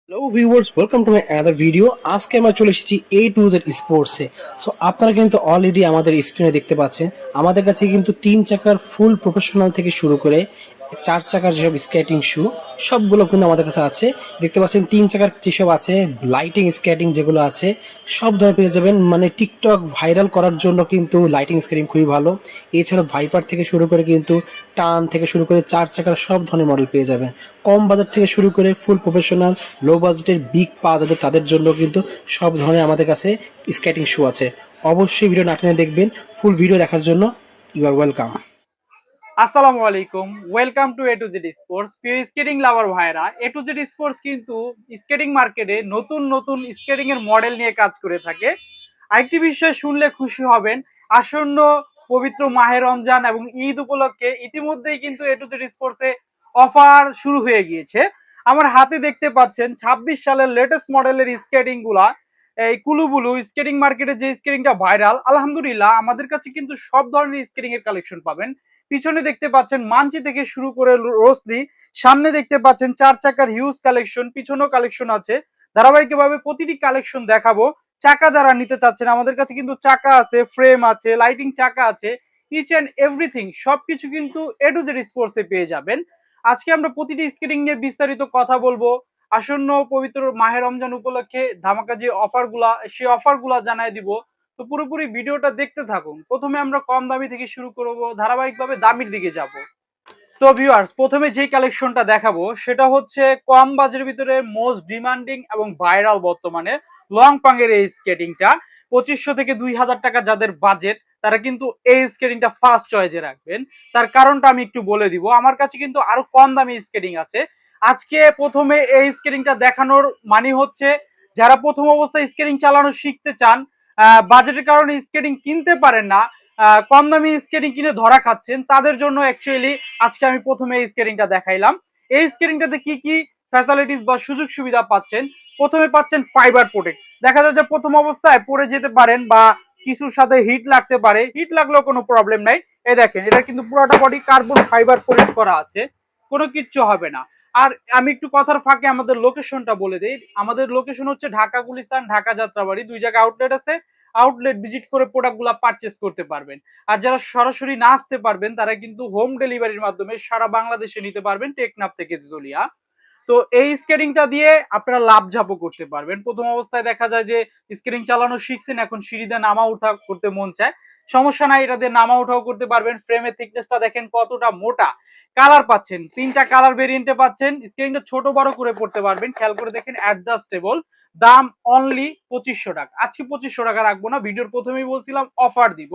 Hello viewers, welcome to my another video. আজকে আমরা চলে এসেছি A to Z স্পোর্টসে। সো আপনারা কিন্তু অলরেডি আমাদের স্ক্রিনে দেখতে পাচ্ছেন আমাদের কাছে কিন্তু 3 চাকার ফুল প্রফেশনাল থেকে শুরু করে 4 চাকার যেসব স্কেটিং শু সবগুলো কিন্তু আমাদের কাছে আছে। দেখতে পাচ্ছেন 3 চাকার যেসব আছে, লাইটিং স্কেটিং যেগুলো আছে সব ধরনের পেয়ে যাবেন। মানে টিকটক ভাইরাল করার জন্য কিন্তু লাইটিং স্কেটিং খুবই ভালো। এছাড়াও ভাইপার থেকে শুরু করে কিন্তু টান থেকে শুরু করে 4 চাকার সব ধরনের মডেল পেয়ে যাবেন। কম বাজেট থেকে শুরু করে ফুল প্রফেশনাল, লো বাজেটের বিগ পা যাদের তাদের জন্য কিন্তু সব ধরনের আমাদের কাছে স্কেটিং শু আছে। অবশ্যই ভিডিও না টেনে দেখবেন। ফুল ভিডিও দেখার জন্য ইউ আর ওয়েলকাম। আসসালামু আলাইকুম, welcome to A to Z sports. প্রিয় স্কেটিং লাভার ভাইরা, A to Z স্পোর্টস কিন্তু স্কেটিং মার্কেটে নতুন নতুন স্কেটিং এর মডেল নিয়ে কাজ করে থাকে। আরেকটি বিষয় শুনলে খুশি হবেন, আসন্ন পবিত্র মাহে রমজান এবং ঈদ উপলক্ষে ইতিমধ্যেই কিন্তু A to Z sports A offer শুরু হয়ে গিয়েছে। আমার হাতে দেখতে পাচ্ছেন 26 সালের লেটেস্ট মডেলের স্কেটিং গুলা। এই কুলুবুলু স্কেটিং মার্কেটে যে স্কেটিংটা ভাইরাল, আলহামদুলিল্লাহ আমাদের কাছে কিন্তু সব ধরনের স্কেটিং এর কালেকশন পাবেন। পিছনে দেখতে পাচ্ছেন মানচি থেকে শুরু করে রোসলি, সামনে দেখতে পাচ্ছেন 4 চাকার হিউজ কালেকশন, পিছনেও কালেকশন আছে। ধারাবাহিকভাবে প্রতিটি কালেকশন দেখাবো। চাকা যারা নিতে চাচ্ছেন, আমাদের কাছে কিন্তু চাকা আছে, ফ্রেম আছে, লাইটিং চাকা আছে, ইচ অ্যান্ড এভরিথিং সবকিছু কিন্তু A to Z স্পোর্টসে পেয়ে যাবেন। আজকে আমরা প্রতিটি স্কেটিং নিয়ে বিস্তারিত কথা বলবো। আসন্ন পবিত্র মাহে রমজান উপলক্ষে ধামাকা যে অফারগুলা, সেই অফারগুলা জানাই দিব। তো পুরোপুরি ভিডিওটা দেখতে থাকুন। প্রথমে আমরা কম দামি থেকে শুরু করব, ধারাবাহিকভাবে দামির দিকে যাব। তো ভিউয়ার্স, প্রথমে যে কালেকশনটা দেখাবো সেটা হচ্ছে কম বাজেটের ভিতরে মোস্ট ডিমান্ডিং এবং ভাইরাল বর্তমানে লং পাঙ্গের এই স্কেটিংটা। 2500 থেকে 2000 টাকা যাদের বাজেট, তারা কিন্তু এই স্কেটিংটা ফার্স্ট চয়েসে রাখবেন। তার কারণটা আমি একটু বলে দিব। আমার কাছে কিন্তু আরো কম দামি স্কেটিং আছে। আজকে প্রথমে এই স্কেটিংটা দেখানোর মানে হচ্ছে, যারা প্রথম অবস্থায় স্কেটিং চালানো শিখতে চান, বাজেটের কারণে স্কেটিং কিনতে পারেন না, কম দামি স্কেটিং কিনে ধরা খাচ্ছেন, তাদের জন্য অ্যাকচুয়ালি আজকে আমি প্রথমে এই স্কেটিংটা দেখাইলাম। এই স্কেটিংটাতে কি কি ফ্যাসিলিটিস বা সুযোগ সুবিধা পাচ্ছেন? প্রথমে পাচ্ছেন ফাইবার প্রোটেক্ট। দেখা যায় যে প্রথম অবস্থায় পড়ে যেতে পারেন বা কিছুর সাথে হিট লাগতে পারে, হিট লাগলেও কোনো প্রবলেম নাই। এই দেখেন, এটা কিন্তু পুরোটা বডি কার্বন ফাইবার প্রোটেক্ট করা আছে, কোনো কিচ্ছু হবে না। আর আমি একটু কথার ফাঁকে আমাদের লোকেশনটা বলে দিই। আমাদের লোকেশন হচ্ছে ঢাকা গুলিস্তান, ঢাকা যাত্রাবাড়ি, দুই জায়গায় আউটলেট আছে। আউটলেট ভিজিট করে প্রোডাক্টগুলো পারচেস করতে পারবেন। আর যারা সরাসরি না আসতে পারবেন, তারা কিন্তু হোম ডেলিভারির মাধ্যমে সারা বাংলাদেশে নিতে পারবেন, টেকনাফ থেকে তেতুলিয়া। তো এই স্কেটিংটা দিয়ে আপনারা লাভ ঝাপও করতে পারবেন। প্রথম অবস্থায় দেখা যায় যে স্কেটিং চালানো শিখছেন, এখন সিঁড়িতে নামা উঠা করতে মন চায়, সমস্যা নাই, এটা দিয়ে নামা উঠাও করতে পারবেন। ফ্রেমের থিকনেসটা দেখেন কতটা মোটা। কালার পাচ্ছেন, 3টা কালার ভেরিয়েন্টে পাচ্ছেন। স্কেটিংটা ছোট বড় করে পড়তে পারবেন, খেয়াল করে দেখেন, অ্যাডজাস্টেবল। দাম অনলি 2500 টাকা। আজকে 2500 টাকা রাখবো না, ভিডিওর প্রথমেই বলছিলাম অফার দিব।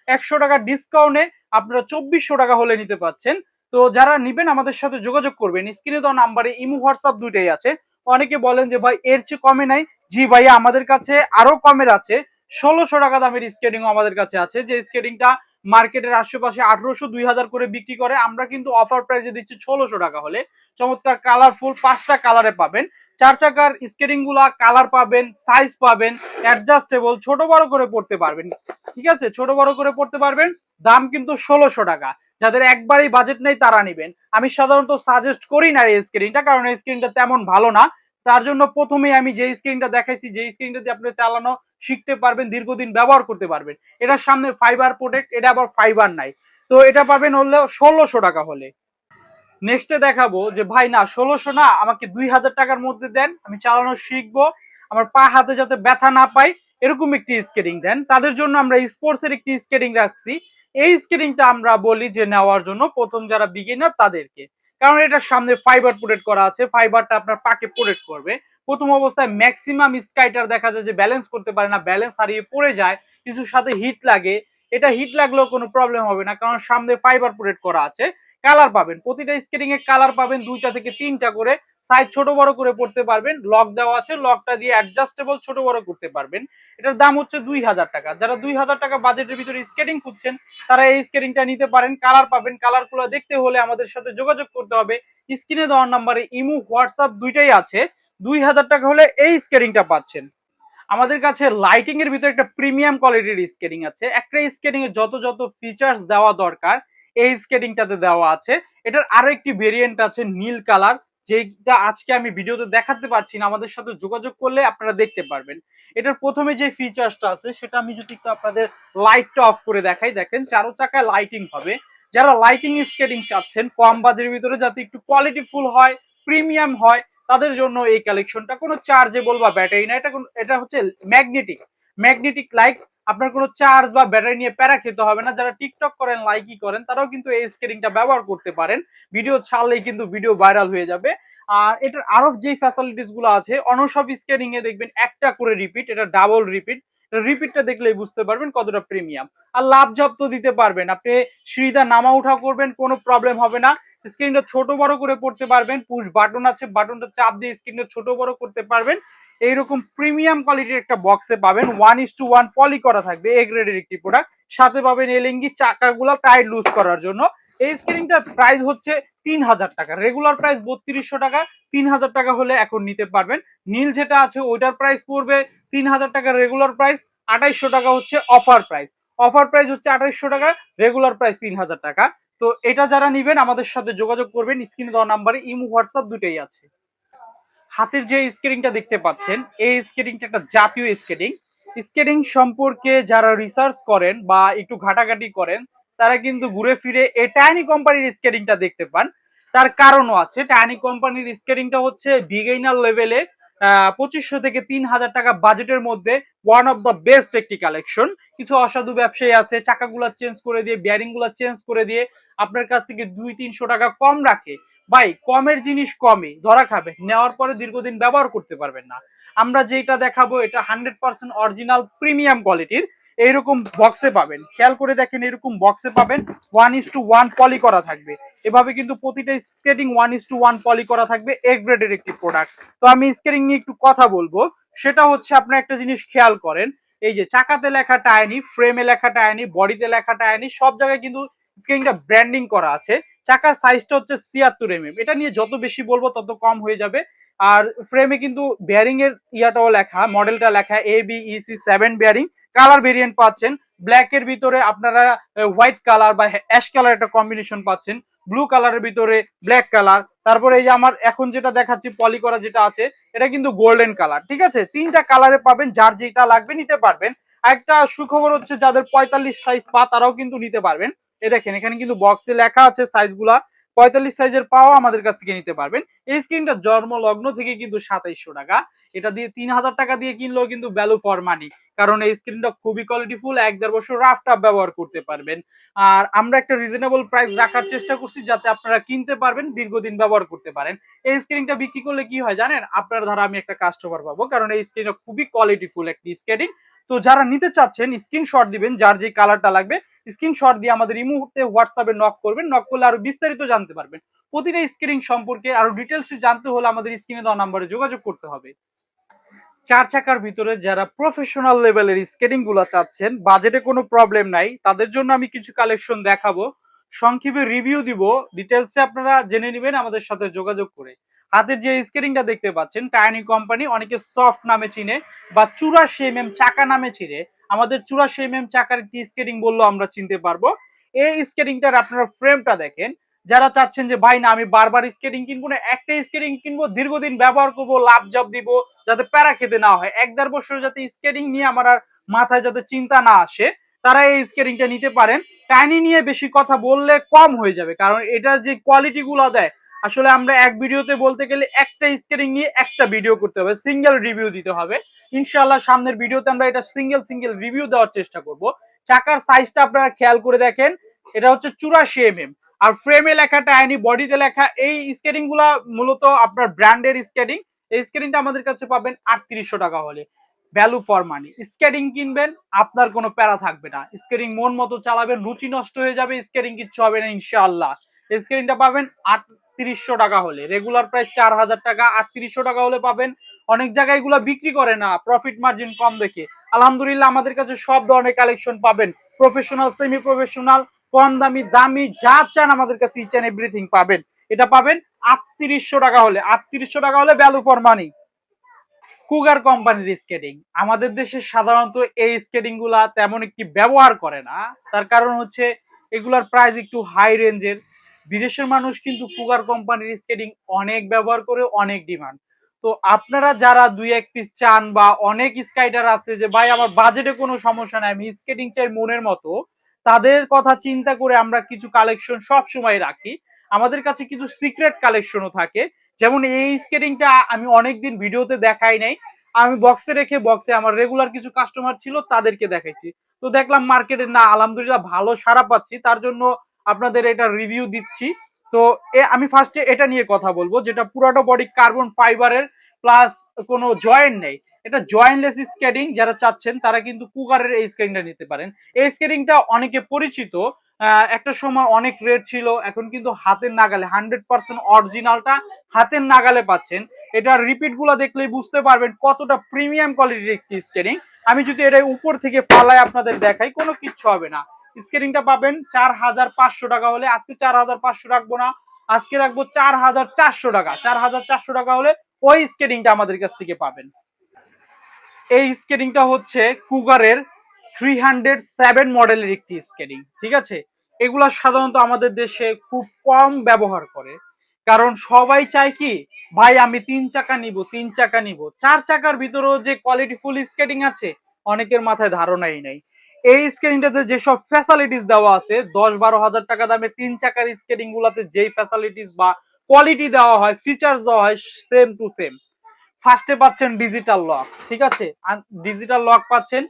100 টাকা ডিসকাউন্টে আপনারা 2400 টাকা হলে নিতে পাচ্ছেন। তো যারা নিবেন আমাদের সাথে যোগাযোগ করবেন। স্ক্রিনে দেওয়া নাম্বারে ইমো হোয়াটসঅ্যাপ দুইটাই আছে। অনেকে বলেন যে ভাই এর চেয়ে কমে নাই। জি ভাইয়া, আমাদের কাছে আরো কমের আছে। 1600 টাকা দামের স্কেটিং আমাদের কাছে আছে, যে স্কেটিংটা মার্কেটের আশেপাশে 1800 2000 করে বিক্রি করে, আমরা কিন্তু অফার প্রাইসে দিচ্ছি 1600 টাকা হলে। চমৎকার কালারফুল 5টা কালারে পাবেন। 4 চাকার স্কেটিং গুলা কালার পাবেন, সাইজ পাবেন, অ্যাডজাস্টেবল, ছোট বড় করে পড়তে পারবেন। ঠিক আছে, ছোট বড় করে পড়তে পারবেন। দাম কিন্তু 1600 টাকা। যাদের একবারই বাজেট নেই তারা নিবেন। আমি সাধারণত সাজেস্ট করি না এই স্ক্রিনটা, কারণ এই স্ক্রিনটা তেমন ভালো না। তার জন্য প্রথমেই আমি যে স্ক্রিনটা দেখাইছি, যে স্ক্রিনটা দিয়ে আপনি চালানো শিখতে পারবেন, দীর্ঘদিন ব্যবহার করতে পারবেন। এটার সামনে ফাইবার প্রোটেক্ট, এটা আবার ফাইবার নাই। তো এটা পাবেন হলে 1600 টাকা হলে। নেক্সটে দেখাবো যে ভাই না, 1600 না, আমাকে 2000 টাকার মধ্যে দেন, আমি চালানো শিখবো, আমার পা হাতে যাতে ব্যথা না পাই, এরকম একটি স্কেটিং দেন। তাদের জন্য আমরা স্পোর্টস এর একটি স্কেটিং রাখছি। এই স্কেটিংটা আমরা বলি যে নেওয়ার জন্য প্রথম যারা বিগিনার তাদেরকে, কারণ এটার সামনে ফাইবার প্রোটেক্ট করা আছে, ফাইবারটা আপনার পাকে প্রোটেক্ট করবে। প্রথম অবস্থায় ম্যাক্সিমাম স্কাইটার দেখা যায় যে ব্যালেন্স করতে পারে না, ব্যালেন্স হারিয়ে পড়ে যায়, কিছুর সাথে হিট লাগে। এটা হিট লাগলেও কোনো প্রবলেম হবে না, কারণ সামনে ফাইবার প্রোটেক্ট করা আছে। কালার পাবেন, প্রতিটা স্কেটিং এর কালার পাবেন 2টা থেকে 3টা করে। সাইজ ছোট বড় করে পড়তে পারবেন, লক দেওয়া আছে, লকটা দিয়ে অ্যাডজাস্টেবল ছোট বড় করতে পারবেন। এটার দাম হচ্ছে 2000 টাকা। যারা 2000 টাকা বাজেটের ভিতরে স্কেটিং খুঁজছেন, তারা এই স্কেটিংটা নিতে পারেন। কালার পাবেন, কালারগুলো দেখতে হলে আমাদের সাথে যোগাযোগ করতে হবে। স্ক্রিনে দেওয়ার নাম্বারে ইমো হোয়াটসঅ্যাপ দুইটাই আছে। 2000 টাকা হলে এই স্কেটিংটা পাচ্ছেন। আমাদের কাছে লাইটিং এর ভিতরে একটা প্রিমিয়াম কোয়ালিটির স্কেটিং আছে। একটা স্কেটিং এ যত যত ফিচার্স দেওয়া দরকার এই স্কেটিংটাতে দেওয়া আছে। এটার আরো একটি ভেরিয়েন্ট আছে নীল কালার, যেটা আজকে আমি ভিডিওতে দেখাতে পারছি না, আমাদের সাথে যোগাযোগ করলে আপনারা দেখতে পারবেন। এটার প্রথমে যে ফিচার্সটা আছে সেটা আমি যদি একটু আপনাদের লাইটটা অফ করে দেখাই, দেখেন চারো চাকায় লাইটিং হবে। যারা লাইটিং স্কেটিং চাচ্ছেন কম বাজেটের ভিতরে যাতে একটু কোয়ালিটিফুল হয়, প্রিমিয়াম হয়, তাদের জন্য এই কালেকশনটা। কোনো চার্জেবল বা ব্যাটারি না, এটা হচ্ছে ম্যাগনেটিক ম্যাগনেটিক লাইট। আপনার কোনো চার্জ বা ব্যাটারি নিয়ে প্যারা খেতে হবে না। যারা টিকটক করেন, লাইকি করেন, তারাও কিন্তু এই স্কেটিংটা ব্যবহার করতে পারেন। ভিডিও ছাড়লেই কিন্তু ভিডিও ভাইরাল হয়ে যাবে। আর এটার আরো যে ফ্যাসিলিটিস গুলো আছে, অন্য সব স্কেটিং এ দেখবেন একটা করে রিপিট, এটা ডাবল রিপিট। রিপিটটা দেখলেই বুঝতে পারবেন কতটা প্রিমিয়াম। আর লাভ জব তো দিতে পারবেন, আপনি সিঁড়িটা নামা উঠা করবেন, কোনো প্রবলেম হবে না। স্ক্রিনটা ছোট বড় করে পড়তে পারবেন, পুশ বাটন আছে, বাটনটা চাপ দিয়ে স্ক্রিনটা ছোট বড় করতে পারবেন। এইরকম প্রিমিয়াম কোয়ালিটির একটা বক্সে পাবেন, 1:1 পলি করা থাকবে, এ গ্রেডের একটি প্রোডাক্ট। সাথে পাবেন এলএনজি চাকাগুলো টাইট লুজ করার জন্য। এই স্ক্রিনটার প্রাইস হচ্ছে 3000 টাকা, রেগুলার প্রাইস 3200 টাকা। 3000 টাকা হলে এখন নিতে পারবেন। নীল যেটা আছে ওইটার প্রাইস পড়বে 3000 টাকা রেগুলার প্রাইস, 2800 টাকা হচ্ছে অফার প্রাইস। অফার প্রাইস হচ্ছে 2800 টাকা, রেগুলার প্রাইস 3000 টাকা। তো এটা যারা নিবেন আমাদের সাথে যোগাযোগ করবেন, স্ক্রিনে দেওয়া নাম্বারে ইমো হোয়াটসঅ্যাপ দুটোই আছে। হাতের যে স্কেটিংটা দেখতে পাচ্ছেন, এই স্কেটিংটা একটা জাতীয় স্কেটিং। স্কেটিং সম্পর্কে যারা রিসার্চ করেন বা একটু ঘাটাঘাটি করেন, তারা কিন্তু ঘুরে ফিরে এই টাইনি কোম্পানির স্কেটিংটা দেখতে পান। তার কারণও আছে। টাইনি কোম্পানির স্কেটিংটা হচ্ছে বিগিনার লেভেলে 2500 থেকে 3000 টাকা বাজেটের মধ্যে ওয়ান অফ দ্য বেস্ট একটি কালেকশন। কিছু অসাধু ব্যবসায়ী আছে চাকাগুলা চেঞ্জ করে দিয়ে, বিয়ারিং গুলা চেঞ্জ করে দিয়ে আপনার কাছ থেকে 200-300 টাকা কম রাখে। ভাই, কমের জিনিস কমই ধরা খাবে, নেওয়ার পরে দীর্ঘদিন ব্যবহার করতে পারবেন না। আমরা যেটা দেখাবো এটা 100% অরিজিনাল প্রিমিয়াম কোয়ালিটির। এইরকম বক্সে পাবেন, খেয়াল করে দেখেন, এরকম বক্সে পাবেন। 1:1 পলি করা থাকবে। এভাবে কিন্তু প্রতিটা স্কেটিং 1:1 পলি করা থাকবে, এ গ্রেডের একটি প্রোডাক্ট। তো আমি স্কেটিং নিয়ে একটু কথা বলবো। সেটা হচ্ছে আপনার একটা জিনিস খেয়াল করেন, এই যে চাকাতে লেখা টায়ানি, ফ্রেমে লেখা টায়ানি, বডিতে লেখা টায়ানি, সব জায়গায় কিন্তু স্কেটিংটা ব্র্যান্ডিং করা আছে। চাকার সাইজটা হচ্ছে 76 mm। এটা নিয়ে যত বেশি বলবো তত কম হয়ে যাবে। আর ফ্রেমে কিন্তু বেয়ারিং এর ইয়াটাও লেখা, মডেলটা লেখা ABEC7 বেয়ারিং। কালার ভেরিয়েন্ট পাচ্ছেন, ব্ল্যাক এর ভিতরে আপনারা হোয়াইট কালার বা অ্যাশ কালার একটা কম্বিনেশন পাচ্ছেন, ব্লু কালারের ভিতরে ব্ল্যাক কালার। তারপরে এই যে আমার এখন যেটা দেখাচ্ছি পলি করা যেটা আছে, এটা কিন্তু গোল্ডেন কালার। ঠিক আছে, তিনটা কালারে পাবেন, যার যেটা লাগবে নিতে পারবেন। আরেকটা সুখবর হচ্ছে যাদের 45 সাইজ পা, তারাও কিন্তু নিতে পারবেন। এই দেখেন, এখানে কিন্তু বক্সে লেখা আছে সাইজগুলা। 45 সাইজের পাও আমাদের কাছ থেকে নিতে পারবেন। এই স্ক্রিনটা জন্ম লগ্ন থেকে কিন্তু 2700 টাকা। এটা দিয়ে 3000 টাকা দিয়ে কিনলেও কিন্তু ভ্যালু ফর মানি, কারণ এই স্ক্রিনটা খুবই কোয়ালিটিফুল, 1-1.5 বছর রাফ টাফ ব্যবহার করতে পারবেন। আর আমরা একটা রিজনেবল প্রাইস রাখার চেষ্টা করছি যাতে আপনারা কিনতে পারবেন, দীর্ঘদিন ব্যবহার করতে পারেন। এই স্ক্রিনটা বিক্রি করলে কি হয় জানেন, আপনার ধারা আমি একটা কাস্টমার পাবো, কারণ এই স্ক্রিনটা খুবই কোয়ালিটিফুল একটি স্কেটিং। তো যারা নিতে চাচ্ছেন স্ক্রিনশট দিবেন, যার যে কালারটা লাগবে স্ক্রিনশট দিয়ে আমাদের এই মুহূর্তে হোয়াটসঅ্যাপে নক করবেন। নক করলে আরো বিস্তারিত জানতে পারবেন। প্রতিটা স্কেটিং সম্পর্কে আরো ডিটেলস জানতে হলে আমাদের স্ক্রিনে দেওয়া নাম্বারে যোগাযোগ করতে হবে। চার চাকার ভিতরে যারা প্রফেশনাল লেভেলের স্কেটিং গুলা চাচ্ছেন, বাজেটে কোনো প্রবলেম নাই, তাদের জন্য আমি কিছু কালেকশন দেখাবো, সংক্ষেপে রিভিউ দিব, ডিটেলসে আপনারা জেনে নেবেন আমাদের সাথে যোগাযোগ করে। হাতের যে স্কেটিংটা দেখতে পাচ্ছেন, টাইনি কোম্পানি, অনেকে সফট নামে চিনে বা 84 mm চাকা নামে চিনে। আমাদের 84 mm চাকার একটি স্কেটিং বললো আমরা চিনতে পারবো। এই স্কেটিংটার আপনারা ফ্রেমটা দেখেন। যারা চাচ্ছেন যে ভাই না আমি বারবার স্কেটিং কিনবো না, একটা স্কেটিং কিনবো, দীর্ঘদিন ব্যবহার করবো, লাভ জব দিব, যাতে প্যারা খেতে না হয়, 1-1.5 বছর যাতে স্কেটিং নিয়ে আমার আর মাথায় যাতে চিন্তা না আসে, তারা এই স্কেটিংটা নিতে পারেন। টাইনি নিয়ে বেশি কথা বললে কম হয়ে যাবে, কারণ এটার যে কোয়ালিটি গুলো দেয়, আসলে আমরা এক ভিডিওতে বলতে গেলে একটা স্কেটিং নিয়ে একটা ভিডিও করতে হবে, সিঙ্গেল রিভিউ দিতে হবে। ইনশাআল্লাহ সামনের ভিডিওতে আমরা এটা সিঙ্গেল সিঙ্গেল রিভিউ দেওয়ার চেষ্টা করব। চাকার সাইজটা আপনারা খেয়াল করে দেখেন, এটা হচ্ছে 84 mm। আর ফ্রেমে লেখা টাইনি, বডিতে লেখা। এই স্কেটিং গুলা মূলত আপনার ব্র্যান্ডের স্কেটিং। এই স্কেটিংটা আমাদের কাছে পাবেন 3800 টাকা হলে, ভ্যালু ফর মানি। স্কেটিং কিনবেন, আপনার কোনো প্যারা থাকবে না, স্কেটিং মন মতো চালাবেন, রুচি নষ্ট হয়ে যাবে, স্কেটিং কিচ্ছু হবে না ইনশাআল্লাহ। স্কেটিংটা পাবেন 3800 টাকা হলে, রেগুলার প্রাইস 4000 টাকা, 3800 টাকা হলে পাবেন। অনেক জায়গায় এগুলো বিক্রি করে না, প্রফিট মার্জিন কম দেখে। আলহামদুলিল্লাহ আমাদের কাছে সব ধরনের কালেকশন পাবেন, প্রফেশনাল, সেমি প্রফেশনাল, কম দামি, দামি, যা চান আমাদের কাছে ইচ এন্ড এভরিথিং পাবেন। এটা পাবেন 3800 টাকা হলে, 3800 টাকা হলে ভ্যালু ফর মানি। কুগার কোম্পানির স্কেটিং, আমাদের দেশে সাধারণত এই স্কেটিং গুলা তেমন একটি ব্যবহার করে না। তার কারণ হচ্ছে এগুলার প্রাইস একটু হাই রেঞ্জের। বিদেশের মানুষ কিন্তু কুগার কোম্পানির স্কেটিং অনেক ব্যবহার করে, অনেক ডিমান্ড। তো আপনারা যারা দুই এক পিস চান বা অনেক স্কাইটার আছে যে ভাই আমার বাজেটে কোনো সমস্যা নাই, আমি স্কেটিং চাই মনের মতো, তাদের কথা চিন্তা করে আমরা কিছু কালেকশন সব সময় রাখি। আমাদের কাছে কিছু সিক্রেট কালেকশনও থাকে, যেমন এই স্কেটিংটা আমি অনেকদিন ভিডিওতে দেখাই নাই, আমি বক্সে রেখে বক্সে আমার রেগুলার কিছু কাস্টমার ছিল তাদেরকে দেখাইছি। তো দেখলাম মার্কেটে না আলহামদুলিল্লাহ ভালো সাড়া পাচ্ছি, তার জন্য আপনাদের এটা রিভিউ দিচ্ছি। তো আমি ফার্স্টে এটা নিয়ে কথা বলবো, যেটা পুরোটা বডি কার্বন ফাইবারের, প্লাস কোনো জয়েন্ট নেই, এটা জয়েন্টলেস স্কেটিং। যারা চাচ্ছেন তারা কিন্তু কুগারের এই স্কেটিংটা নিতে পারেন। এই স্কেটিংটা অনেকে পরিচিত, একটা সময় অনেক রেট ছিল, এখন কিন্তু হাতের নাগালে 100% অরিজিনালটা হাতের নাগালে পাচ্ছেন। এটার রিপিট গুলো দেখলেই বুঝতে পারবেন কতটা প্রিমিয়াম কোয়ালিটির একটি স্কেটিং। আমি যদি এটা উপর থেকে পালায় আপনাদের দেখাই, কোনো কিচ্ছু হবে না। স্কেটিংটা পাবেন 4,500 টাকা হলে, আজকে 4,500 রাখবো না, আজকে রাখবো 4,400 টাকা। 4,400 টাকা হলে ওই স্কেটিংটা আমাদের কাছ থেকে পাবেন। এই স্কেটিংটা হচ্ছে কুগারের 307 মডেলের একটি স্কেটিং, ঠিক আছে। এগুলা সাধারণত আমাদের দেশে খুব কম ব্যবহার করে, কারণ সবাই চায় কি ভাই আমি 3 চাকা নিব, 3 চাকা নিব। 4 চাকার ভিতরেও যে কোয়ালিটিফুল স্কেটিং আছে অনেকের মাথায় ধারণাই নাই। এই স্কেটিংটাতে যেসব ফ্যাসিলিটিস দেওয়া আছে, 10-12 হাজার টাকা দামে 3 চাকার স্কেটিং গুলাতে যেই ফ্যাসিলিটিস বা কোয়ালিটি দেওয়া হয়, ফিচার্স দেওয়া হয়, সেম টু সেম। ফার্স্টে পাচ্ছেন ডিজিটাল লক, ঠিক আছে, ডিজিটাল লক পাচ্ছেন।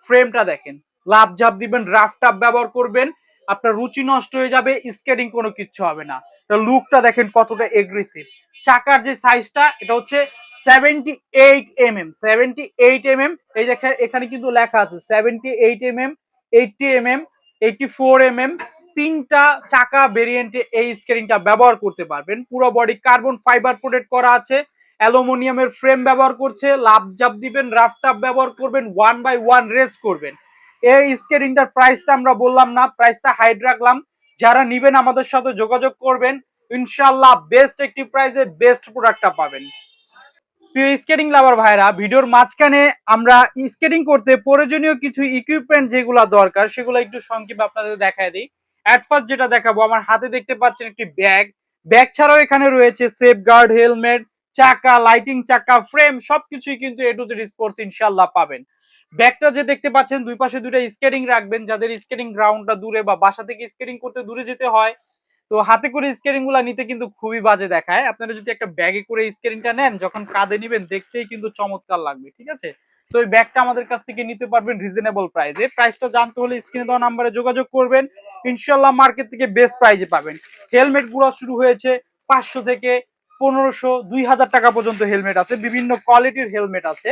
ফ্রেমটা দেখেন, লাভ ঝাপ দিবেন, রাফ টাপ ব্যবহার করবেন, আপনার রুচি নষ্ট হয়ে যাবে, স্কেটিং কোনো কিচ্ছু হবে না। লুকটা দেখেন কতটা এগ্রেসিভ। চাকার যে সাইজটা এটা হচ্ছে 78 mm, 78 mm। এই দেখেন এখানে কিন্তু লেখা আছে 78 mm, 80 mm, 84 mm। তিনটা চাকা ভেরিয়েন্টে এই স্কেটিংটা ব্যবহার করতে পারবেন। পুরো বডি কার্বন ফাইবার প্রোটেক্ট করা আছে, অ্যালুমিনিয়ামের ফ্রেম ব্যবহার করছে, লাভ জাপ দিবেন, রাফ টাপ ব্যবহার করবেন, 1/1 রেস করবেন। এই স্কেটিংটার প্রাইসটা আমরা বললাম না, প্রাইসটা হাইড রাখলাম। যারা নিবেন আমাদের সাথে যোগাযোগ করবেন, ইনশাল্লাহ বেস্ট একটি প্রাইসে বেস্ট প্রোডাক্টটা পাবেন। প্রিয় স্কেটিং লাভার ভাইরা, ভিডিওর মাঝখানে আমরা স্কেটিং করতে প্রয়োজনীয় কিছু ইকুইপমেন্ট যেগুলো দরকার সেগুলো একটু সংক্ষেপে আপনাদের দেখায় দিই। অ্যাট ফার্স্ট যেটা দেখাবো, আমার হাতে দেখতে পাচ্ছেন একটি ব্যাগ। ব্যাগ ছাড়াও এখানে রয়েছে সেফ গার্ড, হেলমেট, চাকা, লাইটিং চাকা, ফ্রেম, সবকিছুই কিন্তু এ টু জেড স্পোর্টস ইনশাল্লাহ পাবেন। ব্যাগটা যে দেখতে পাচ্ছেন দুই পাশে দুইটা স্কেটিং রাখবেন, যাদের স্কেটিং গ্রাউন্ডটা দূরে বা বাসা থেকে স্কেটিং করতে দূরে যেতে হয়, তো হাতে করে স্কেটিং গুলা নিতে কিন্তু খুবই বাজে দেখায়। আপনারা যদি একটা ব্যাগে করে স্কেটিংটা নেন, যখন কাঁধে নিবেন দেখতেই কিন্তু চমৎকার লাগবে, ঠিক আছে। তো এই ব্যাগটা আমাদের কাছ থেকে নিতে পারবেন রিজনেবল প্রাইসে। প্রাইসটা জানতে হলে স্ক্রিনে দেওয়া নাম্বারে যোগাযোগ করবেন, ইনশাল্লাহ মার্কেট থেকে বেস্ট প্রাইসে পাবেন। হেলমেট গুলো শুরু হয়েছে 500 থেকে 1500, 2000 টাকা পর্যন্ত হেলমেট আছে, বিভিন্ন কোয়ালিটির হেলমেট আছে।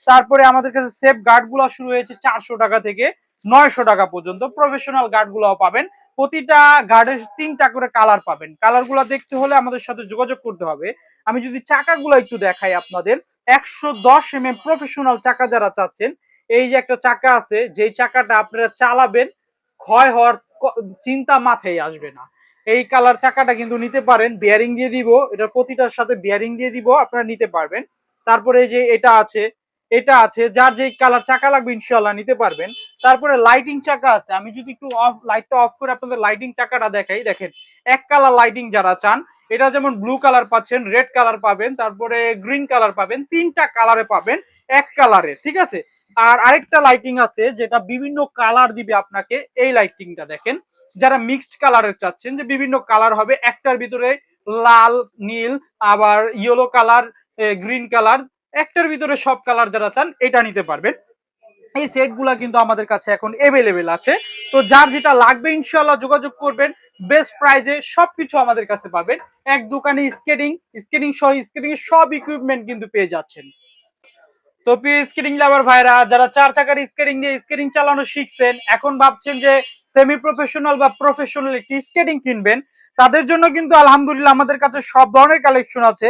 তারপরে আমাদের কাছে সেফ গার্ড গুলো শুরু হয়েছে 400 টাকা থেকে 900 টাকা পর্যন্ত। প্রফেশনাল গার্ড গুলাও পাবেন, প্রতিটা গার্ডের 3টা করে কালার পাবেন। কালার গুলা দেখতে হলে আমাদের সাথে যোগাযোগ করতে হবে। আমি যদি চাকাগুলো একটু দেখাই আপনাদের, 110 mm প্রফেশনাল চাকা যারা চাচ্ছেন, এই যে একটা চাকা আছে, যেই চাকাটা আপনারা চালাবেন ক্ষয় হওয়ার চিন্তা মাথায় আসবে না। এই কালার চাকাটা কিন্তু নিতে পারেন, বিয়ারিং দিয়ে দিব, এটার প্রতিটার সাথে বিয়ারিং দিয়ে দিব, আপনারা নিতে পারবেন। তারপরে যে এটা আছে, এটা আছে, যার যে কালার চাকা লাগবে ইনশাল্লাহ নিতে পারবেন। তারপরে লাইটিং চাকা আছে, আমি যদি একটু লাইটটা অফ করে আপনাদের লাইটিং চাকাটা দেখাই, দেখেন এক কালার লাইটিং যারা চান, এটা যেমন ব্লু কালার পাচ্ছেন, রেড কালার পাবেন, তারপরে গ্রিন কালার পাবেন, 3টা কালারে পাবেন এক কালারে, ঠিক আছে। আর আরেকটা লাইটিং আছে যেটা বিভিন্ন কালার দিবে আপনাকে, এই লাইটিংটা দেখেন। যারা মিক্সড কালারের চাচ্ছেন যে বিভিন্ন কালার হবে, একটার ভিতরে লাল, নীল, আবার ইয়েলো কালার, গ্রিন কালার, একটার ভিতরে সব কালার যারা চান এটা নিতে পারবেন। এই সেট গুলা কিন্তু আমাদের কাছে এখন এভেলেবেল আছে। তো যার যেটা লাগবে ইনশাল্লাহ যোগাযোগ করবেন, বেস্ট প্রাইসে সবকিছু আমাদের কাছে পাবেন। এক দোকানে স্কেটিং, স্কেটিং সহ স্কেটিং এর সব ইকুইপমেন্ট কিন্তু পেয়ে যাচ্ছেন। তো প্রিয় স্কেটিং লাভার ভাইরা, যারা 4 চাকার স্কেটিং দিয়ে স্কেটিং চালানো শিখছেন, এখন ভাবছেন যে সেমি প্রফেশনাল বা প্রফেশনাল একটি স্কেটিং কিনবেন, তাদের জন্য কিন্তু আলহামদুলিল্লাহ আমাদের কাছে সব ধরনের কালেকশন আছে।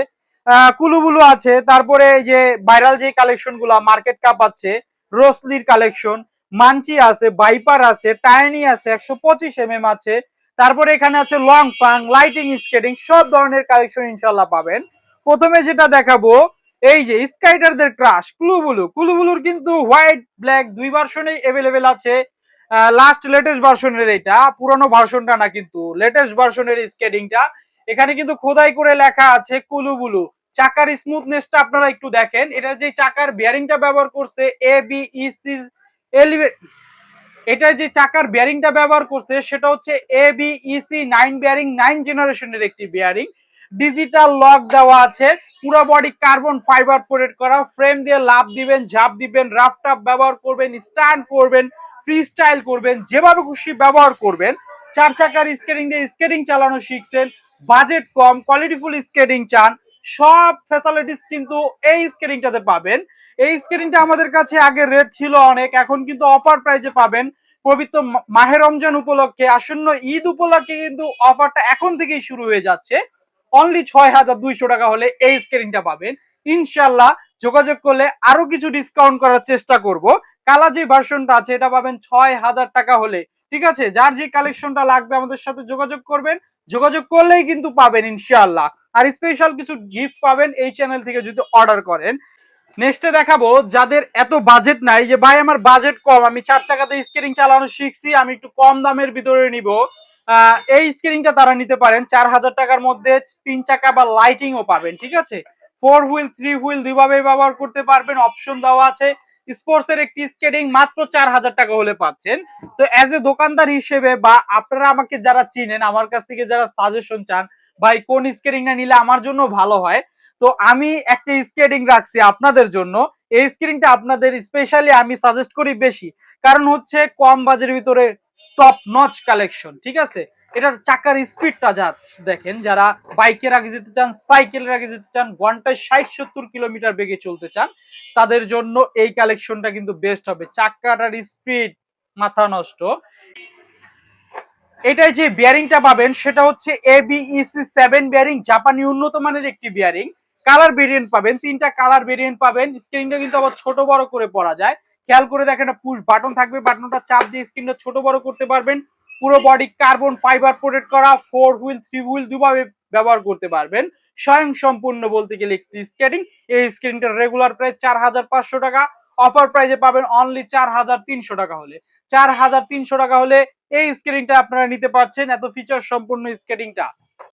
কুলুবুলু আছে, তারপরে এই যে ভাইরাল যে কালেকশন গুলা, মার্কেট কাপ আছে, রোসলির কালেকশন, মানচি আছে, বাইপার আছে, টাইনি আছে, 125 mm আছে, তারপরে এখানে আছে লং ফাং, লাইটিং স্কেটিং, সব ধরনের কালেকশন ইনশাল্লাহ পাবেন। প্রথমে যেটা দেখাবো, এই যে স্কাইটারদের ক্রাশ কুলুবুলু, কুলুবুলুর কিন্তু হোয়াইট ব্ল্যাক দুই ভার্সনেই अवेलेबल আছে। লাস্ট লেটেস্ট ভার্সনের, এটা পুরনো ভার্সনটা না, কিন্তু লেটেস্ট ভার্সনের স্কেটিংটা। এখানে কিন্তু খোদাই করে লেখা আছে কুলু বুলু। চাকার স্মুথনেসটা আপনারা একটু দেখেন, এটা যে চাকার বিয়ারিংটা ব্যবহার করছে ABEC এলিভেট, এটা যে চাকার বিয়ারিংটা ব্যবহার করছে সেটা হচ্ছে ABEC 9 বিয়ারিং, 9 জেনারেশনের একটি বিয়ারিং। ডিজিটাল লক দেওয়া আছে, পুরো বডি কার্বন ফাইবার কোটেড করা। ফ্রেম দিয়ে লাভ দিবেন, ঝাঁপ দিবেন, রাফ টাপ ব্যবহার করবেন, স্ট্যান্ড করবেন, ফ্রি স্টাইল করবেন, যেভাবে খুশি ব্যবহার করবেন। 4 চাকার স্কেটিং দিয়ে স্কেটিং চালানো শিখছেন, বাজেট কম, কোয়ালিটিফুল স্কেটিং চান, সব ফ্যাসিলিটিস কিন্তু এই স্কেটিংটাতে পাবেন। এই স্কেটিংটা আমাদের কাছে আগে রেট ছিল অনেক, এখন কিন্তু অফার প্রাইজে পাবেন। পবিত্র মাহে রমজান উপলক্ষে, আসন্ন ঈদ উপলক্ষে কিন্তু অফারটা এখন থেকেই শুরু হয়ে যাচ্ছে। অনলি 6,200 টাকা হলে এই স্কেটিংটা পাবেন ইনশাল্লাহ। যোগাযোগ করলে আরো কিছু ডিসকাউন্ট করার চেষ্টা করব। কালা যে ভার্সনটা আছে এটা পাবেন 6,000 টাকা হলে। ঠিক আছে, যার যে কালেকশনটা লাগবে আমাদের সাথে যোগাযোগ করবেন, যোগাযোগ করলেই কিন্তু পাবেন ইনশাআল্লাহ। আর স্পেশাল কিছু গিফট পাবেন এই চ্যানেল থেকে যদি অর্ডার করেন। নেক্সটে দেখাবো যাদের এত বাজেট নাই, যে ভাই আমার বাজেট কম, আমি 4 চাকাতে স্কেটিং চালানো শিখছি, আমি একটু কম দামের ভিতরে নিব, এই স্কেটিংটা তারা নিতে পারেন। 4,000 টাকার মধ্যে 3 চাকা বা লাইটিংও পাবেন। ঠিক আছে, 4 হুইল 3 হুইল দুইভাবে ব্যবহার করতে পারবেন, অপশন দেওয়া আছে। স্পোর্টস এর একটি স্কেটিং মাত্র 4,000 টাকা হলে পাচ্ছেন। তো অ্যাজ এ দোকানদার হিসেবে, বা আপনারা আমাকে যারা চিনেন, আমার কাছ থেকে যারা সাজেশন চান, ভাই কোন স্কেটিংটা নিলে আমার জন্য ভালো হয়, তো আমি একটা স্কেটিং রাখছি আপনাদের জন্য। এই স্কেটিংটা আপনাদের স্পেশালি আমি সাজেস্ট করি বেশি, কারণ হচ্ছে কম বাজেটের ভিতরে টপ নচ কালেকশন। ঠিক আছে, এটার চাকার স্পিডটা যা দেখেন, যারা বাইকের আগে যেতে চান, সাইকেলের আগে যেতে চান, ঘন্টায় 60-70 কিলোমিটার বেগে চলতে চান, তাদের জন্য এই কালেকশনটা কিন্তু বেস্ট হবে। চাকাটার স্পিড মাথা নষ্ট। এটাই যে বিয়ারিংটা পাবেন সেটা হচ্ছে ABEC 7 বিয়ারিং, জাপানি উন্নত মানের একটি বিয়ারিং। কালার ভেরিয়েন্ট পাবেন, 3টা কালার ভেরিয়েন্ট পাবেন। স্ক্রিনটা কিন্তু আবার ছোট বড় করে পরা যায়, খেয়াল করে দেখেন, পুশ বাটন থাকবে, বাটনটা চাপ দিয়ে স্ক্রিনটা ছোট বড় করতে পারবেন। পুরো বডি কার্বন ফাইবার কোটেড করা, 4 হুইল 3 হুইল দুভাবে ব্যবহার করতে পারবেন। স্বয়ং সম্পূর্ণ বলতে গেলে একটি স্কেটিং। এই স্কেটিংটার রেগুলার প্রাইস 4,500 টাকা, অফার প্রাইসে পাবেন অনলি 4,300 টাকা হলে। 4,300 টাকা হলে এই স্কেটিংটা আপনারা নিতে পারছেন, এত ফিচার সম্পূর্ণ স্কেটিংটা।